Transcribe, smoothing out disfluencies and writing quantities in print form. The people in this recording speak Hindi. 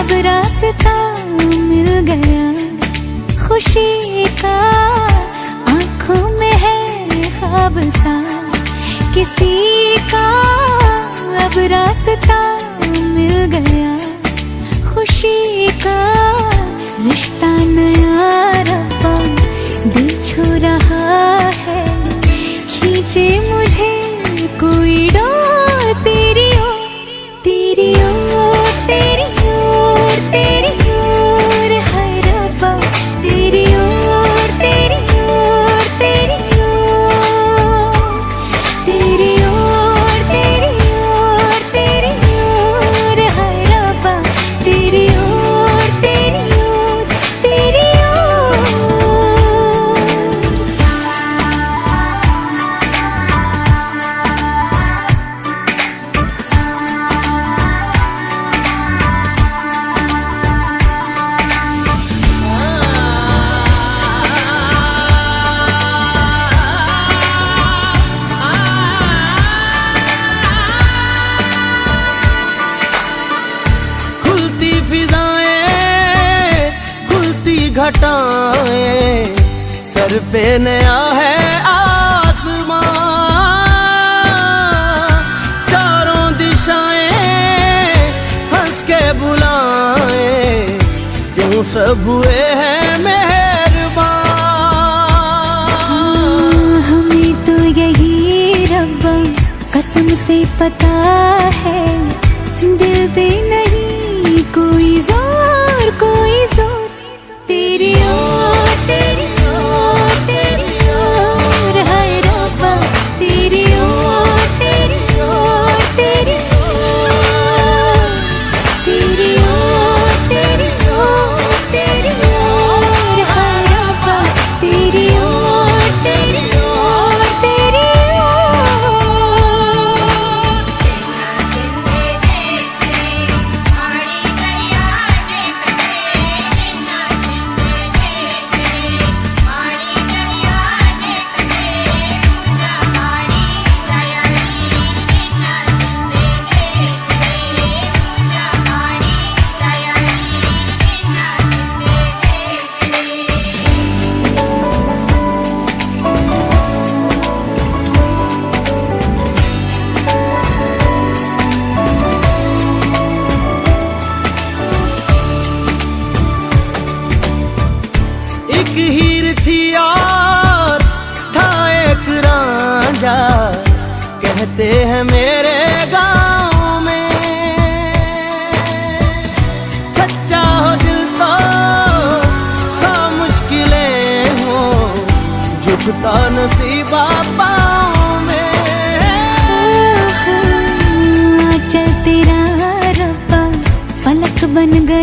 अब रास्ता मिल गया खुशी का, आंखों में है ख्वाब सा किसी का। अब रास्ता मिल गया खुशी का, रिश्ता नया रब्बा दिल छू रहा है। खींचे मुझे कोई डोर तेरी ओर, तेरी ओर, तेरी ओर, तेरी ओर है रब्बा, तेरी ओर, तेरी ओर, तेरी ओर, तेरी ओर, तेरी ओर, तेरी ओर है रब्बा, तेरी ओर, तेरी ओर, तेरी ओर। खुलती फिजाएं, खुलती घटाएं, सर पे नया है आसमां। चारों दिशाएं हंस के बुलाएं, क्यों सब हुए हैं मेहरबान। हमें तो यही रब्बा कसम से पता है, दिल पे नहीं कोई जोर, कोई जोर। तेरी ओर, तेरी ओर, तेरी ओर है रब्बा, तेरी ओर, तेरी ओर, तेरी ओर, तेरी ओर, तेरी ओर, तेरी ओर है रब्बा, तेरी ओर, तेरी ओर, तेरी ओर। एक हीर थी और था एक रांझा, कहते हैं मेरे गांव में। सच्चा हो दिल तो सौ मुश्किलें हो, झुकता नसीबा पाँव में। चल तेरा रब्बा फलक बन गया